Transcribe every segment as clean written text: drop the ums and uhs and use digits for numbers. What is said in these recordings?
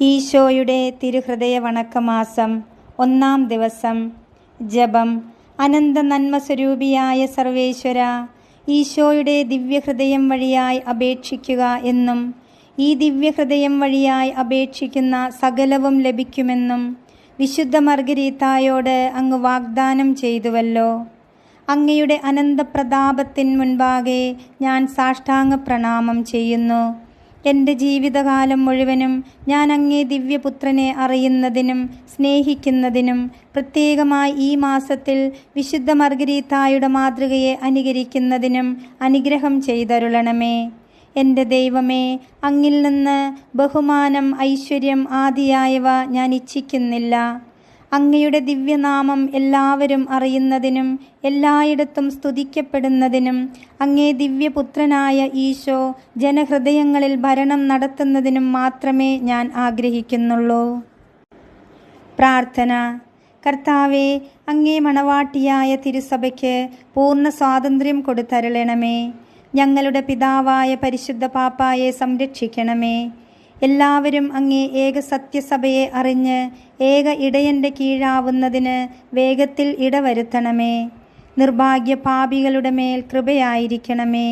ഈശോയുടെ തിരുഹൃദയ വണക്കമാസം 1-ാം ദിവസം. ജപം. അനന്ത നന്മസ്വരൂപിയായ സർവേശ്വര, ഈശോയുടെ ദിവ്യഹൃദയം വഴിയായി അപേക്ഷിക്കുക എന്നും ഈ ദിവ്യഹൃദയം വഴിയായി അപേക്ഷിക്കുന്ന സകലവും ലഭിക്കുമെന്നും വിശുദ്ധ മർഗരീത്തായോട് അങ്ങ് വാഗ്ദാനം ചെയ്തുവല്ലോ. അങ്ങയുടെ അനന്തപ്രതാപത്തിൻ മുൻപാകെ ഞാൻ സാഷ്ടാംഗ പ്രണാമം ചെയ്യുന്നു. എൻ്റെ ജീവിതകാലം മുഴുവനും ഞാൻ അങ്ങേ ദിവ്യപുത്രനെ അറിയുന്നതിനും സ്നേഹിക്കുന്നതിനും പ്രത്യേകമായി ഈ മാസത്തിൽ വിശുദ്ധ മർഗരീത്തായുടെ മാതൃകയെ അനുകരിക്കുന്നതിനും അനുഗ്രഹം ചെയ്തരുളണമേ. എൻ്റെ ദൈവമേ, അങ്ങിൽ നിന്ന് ബഹുമാനം, ഐശ്വര്യം ആദിയായവ ഞാൻ ഇച്ഛിക്കുന്നില്ല. അങ്ങയുടെ ദിവ്യനാമം എല്ലാവരും അറിയുന്നതിനും എല്ലായിടത്തും സ്തുതിക്കപ്പെടുന്നതിനും അങ്ങേ ദിവ്യപുത്രനായ ഈശോ ജനഹൃദയങ്ങളിൽ ഭരണം നടത്തുന്നതിനും മാത്രമേ ഞാൻ ആഗ്രഹിക്കുന്നുള്ളൂ. പ്രാർത്ഥന. കർത്താവേ, അങ്ങേ മണവാട്ടിയായ തിരുസഭയ്ക്ക് പൂർണ്ണ സ്വാതന്ത്ര്യം കൊടുത്തരുളണമേ. ഞങ്ങളുടെ പിതാവായ പരിശുദ്ധ പാപ്പായെ സംരക്ഷിക്കണമേ. എല്ലാവരും അങ്ങേ ഏക സത്യസഭയെ അറിഞ്ഞ് ഏക ഇടയൻ്റെ കീഴാവുന്നതിന് വേഗത്തിൽ ഇടവരുത്തണമേ. നിർഭാഗ്യ പാപികളുടെ മേൽ കൃപയായിരിക്കണമേ.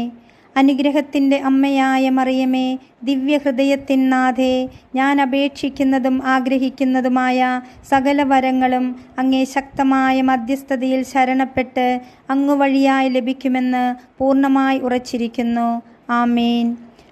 അനുഗ്രഹത്തിൻ്റെ അമ്മയായ മറിയമേ, ദിവ്യഹൃദയത്തിൻ നാഥേ, ഞാൻ അപേക്ഷിക്കുന്നതും ആഗ്രഹിക്കുന്നതുമായ സകല വരങ്ങളും അങ്ങേ ശക്തമായ മധ്യസ്ഥതയിൽ ശരണപ്പെട്ട് അങ്ങു വഴിയായി ലഭിക്കുമെന്ന് പൂർണ്ണമായി ഉറച്ചിരിക്കുന്നു. ആമേൻ.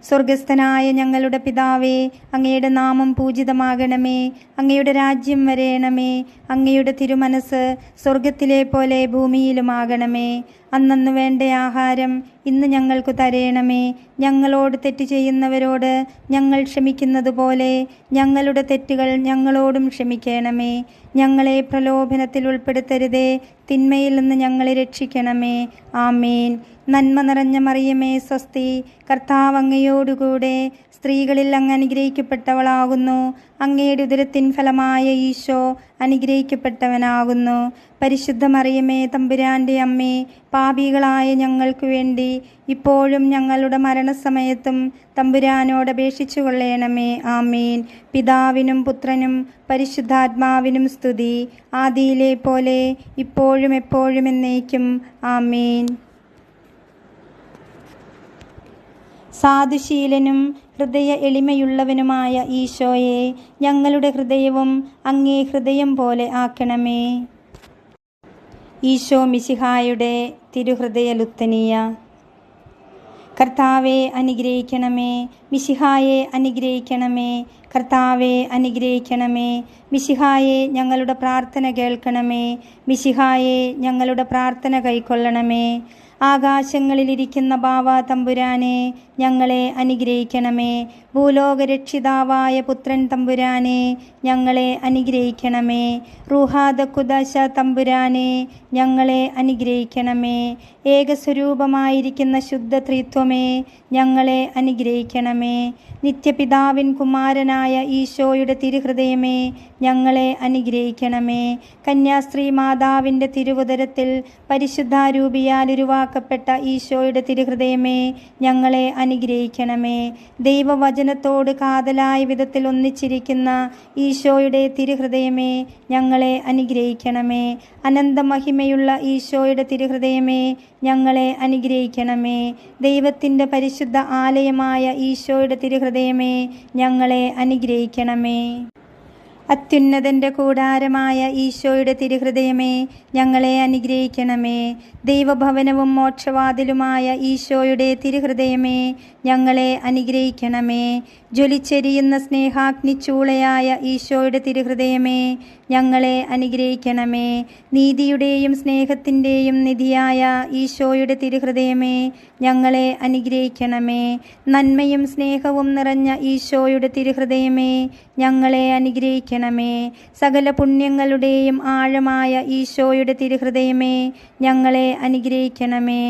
സ്വർഗസ്ഥനായ ഞങ്ങളുടെ പിതാവേ, അങ്ങയുടെ നാമം പൂജിതമാകണമേ. അങ്ങയുടെ രാജ്യം വരേണമേ. അങ്ങയുടെ തിരുമനസ് സ്വർഗത്തിലെ പോലെ ഭൂമിയിലുമാകണമേ. അന്നന്ന് വേണ്ട ആഹാരം ഇന്ന് ഞങ്ങൾക്ക് തരേണമേ. ഞങ്ങളോട് തെറ്റ് ചെയ്യുന്നവരോട് ഞങ്ങൾ ക്ഷമിക്കുന്നത് പോലെ ഞങ്ങളുടെ തെറ്റുകൾ ഞങ്ങളോടും ക്ഷമിക്കണമേ. ഞങ്ങളെ പ്രലോഭനത്തിൽ ഉൾപ്പെടുത്തരുതേ, തിന്മയിൽ നിന്ന് ഞങ്ങളെ രക്ഷിക്കണമേ. ആമേൻ. നന്മ നിറഞ്ഞ മറിയമേ, സ്വസ്തി. കർത്താവ് അങ്ങയോടുകൂടെ സ്ത്രീകളിൽ അങ്ങ് അനുഗ്രഹിക്കപ്പെട്ടവളാകുന്നു. അങ്ങയുടെ ഉദരത്തിൻ ഫലമായ ഈശോ അനുഗ്രഹിക്കപ്പെട്ടവനാകുന്നു. പരിശുദ്ധ മറിയമേ, തമ്പുരാൻ്റെ അമ്മേ, പാപികളായ ഞങ്ങൾക്ക് വേണ്ടി ഇപ്പോഴും ഞങ്ങളുടെ മരണസമയത്തും തമ്പുരാനോട് അപേക്ഷിച്ചു കൊള്ളണമേ. ആമേൻ. പിതാവിനും പുത്രനും പരിശുദ്ധാത്മാവിനും സ്തുതി, ആദിയിലെ പോലെ ഇപ്പോഴും എപ്പോഴും എന്നേക്കും. ആമേൻ. സാധുശീലനും ഹൃദയ എളിമയുള്ളവനുമായ ഈശോയെ, ഞങ്ങളുടെ ഹൃദയവും അങ്ങേ ഹൃദയം പോലെ ആക്കണമേ. ഈശോ മിശിഹായുടെ തിരുഹൃദയ ലുത്തനിയ. കർത്താവെ അനുഗ്രഹിക്കണമേ. മിശിഹായെ അനുഗ്രഹിക്കണമേ. കർത്താവെ അനുഗ്രഹിക്കണമേ. മിശിഹായെ ഞങ്ങളുടെ പ്രാർത്ഥന കേൾക്കണമേ. മിശിഹായെ ഞങ്ങളുടെ പ്രാർത്ഥന കൈക്കൊള്ളണമേ. ആകാശങ്ങളിലിരിക്കുന്ന ബാവ തമ്പുരാനെ, ഞങ്ങളെ അനുഗ്രഹിക്കണമേ. ഭൂലോകരക്ഷിതാവായ പുത്രൻ തമ്പുരാനെ, ഞങ്ങളെ അനുഗ്രഹിക്കണമേ. റൂഹാദ കുദാശ തമ്പുരാനെ, ഞങ്ങളെ അനുഗ്രഹിക്കണമേ. ഏകസ്വരൂപമായിരിക്കുന്ന ശുദ്ധ ത്രിത്വമേ, ഞങ്ങളെ അനുഗ്രഹിക്കണമേ. നിത്യപിതാവിൻ കുമാരനായ ഈശോയുടെ തിരുഹൃദയമേ, ഞങ്ങളെ അനുഗ്രഹിക്കണമേ. കന്യാസ്ത്രീ മാതാവിൻ്റെ തിരുവുദരത്തിൽ പരിശുദ്ധാരൂപിയാൽ ഉരുവാക്കപ്പെട്ട ഈശോയുടെ തിരുഹൃദയമേ, ഞങ്ങളെ അനുഗ്രഹിക്കണമേ. ദൈവവചനത്തോട് കാതലായ വിധത്തിൽ ഒന്നിച്ചിരിക്കുന്ന ഈശോയുടെ തിരുഹൃദയമേ, ഞങ്ങളെ അനുഗ്രഹിക്കണമേ. അനന്തമഹിമയുള്ള ഈശോയുടെ തിരുഹൃദയമേ, ഞങ്ങളെ അനുഗ്രഹിക്കണമേ. ദൈവത്തിൻ്റെ പരിശുദ്ധ ആലയമായ ഈശോയുടെ തിരുഹൃദയമേ, ഞങ്ങളെ അനുഗ്രഹിക്കണമേ. അത്യുന്നതൻ്റെ കൂടാരമായ ഈശോയുടെ തിരുഹൃദയമേ, ഞങ്ങളെ അനുഗ്രഹിക്കണമേ. ദൈവഭവനവും മോക്ഷവാതിലുമായ ഈശോയുടെ തിരുഹൃദയമേ, ഞങ്ങളെ അനുഗ്രഹിക്കണമേ. ജ്വലിച്ചെരിയുന്ന സ്നേഹാഗ്നിച്ചൂളയായ ഈശോയുടെ തിരുഹൃദയമേ, ഞങ്ങളെ അനുഗ്രഹിക്കണമേ. നീതിയുടെയും സ്നേഹത്തിൻ്റെയും നിധിയായ ഈശോയുടെ തിരുഹൃദയമേ, ഞങ്ങളെ അനുഗ്രഹിക്കണമേ. നന്മയും സ്നേഹവും നിറഞ്ഞ ഈശോയുടെ തിരുഹൃദയമേ, ഞങ്ങളെ അനുഗ്രഹിക്കണമേ. സകല പുണ്യങ്ങളുടെയും ആഴമായ ഈശോയുടെ തിരുഹൃദയമേ, ഞങ്ങളെ അനുഗ്രഹിക്കണമേ.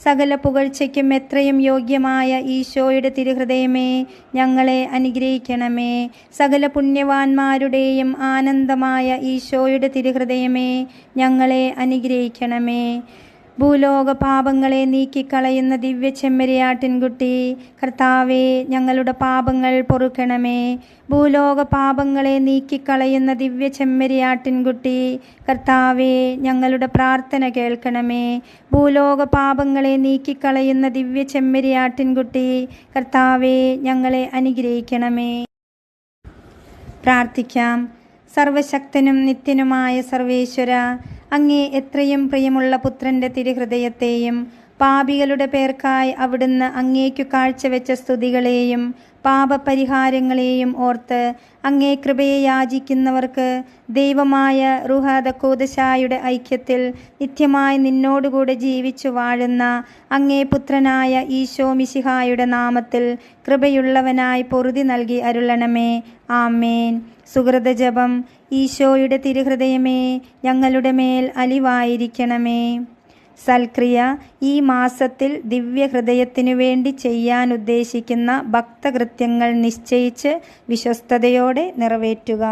സകല പുകഴ്ചയ്ക്കും എത്രയും യോഗ്യമായ ഈശോയുടെ തിരുഹൃദയമേ, ഞങ്ങളെ അനുഗ്രഹിക്കണമേ. സകല പുണ്യവാന്മാരുടെയും ആനന്ദമായ ഈശോയുടെ തിരുഹൃദയമേ, ഞങ്ങളെ അനുഗ്രഹിക്കണമേ. ഭൂലോക പാപങ്ങളെ നീക്കിക്കളയുന്ന ദിവ്യ ചെമ്മരിയാട്ടിൻകുട്ടി, കർത്താവേ ഞങ്ങളുടെ പാപങ്ങൾ പൊറുക്കണമേ. ഭൂലോക പാപങ്ങളെ നീക്കിക്കളയുന്ന ദിവ്യ ചെമ്മരിയാട്ടിൻകുട്ടി, കർത്താവേ ഞങ്ങളുടെ പ്രാർത്ഥന കേൾക്കണമേ. ഭൂലോക പാപങ്ങളെ നീക്കിക്കളയുന്ന ദിവ്യ ചെമ്മരിയാട്ടിൻകുട്ടി, കർത്താവേ ഞങ്ങളെ അനുഗ്രഹിക്കണമേ. പ്രാർത്ഥിക്കാം. സർവശക്തനും നിത്യനുമായ സർവേശ്വര, അങ്ങേ എത്രയും പ്രിയമുള്ള പുത്രൻ്റെ തിരുഹൃദയത്തെയും പാപികളുടെ പേർക്കായി അവിടുന്ന് അങ്ങേക്കു കാഴ്ചവെച്ച സ്തുതികളെയും പാപപരിഹാരങ്ങളെയും ഓർത്ത് അങ്ങേ കൃപയെ യാചിക്കുന്നവർക്ക് ദൈവമായ റുഹാദ കൂദശായുടെ ഐക്യത്തിൽ നിത്യമായി നിന്നോടുകൂടെ ജീവിച്ചു വാഴുന്ന അങ്ങേ പുത്രനായ ഈശോ മിശിഹായുടെ നാമത്തിൽ കൃപയുള്ളവനായി പൊറുതി നൽകി അരുളണമേ. ആമേൻ. സുഹൃതജപം. ഈശോയുടെ തിരുഹൃദയമേ, ഞങ്ങളുടെ മേൽ അലിവായിരിക്കണമേ. സൽക്രിയ. ഈ മാസത്തിൽ ദിവ്യഹൃദയത്തിനു വേണ്ടി ചെയ്യാൻ ഉദ്ദേശിക്കുന്ന ഭക്തകൃത്യങ്ങൾ നിശ്ചയിച്ച് വിശ്വസ്തയോടെ നിറവേറ്റുക.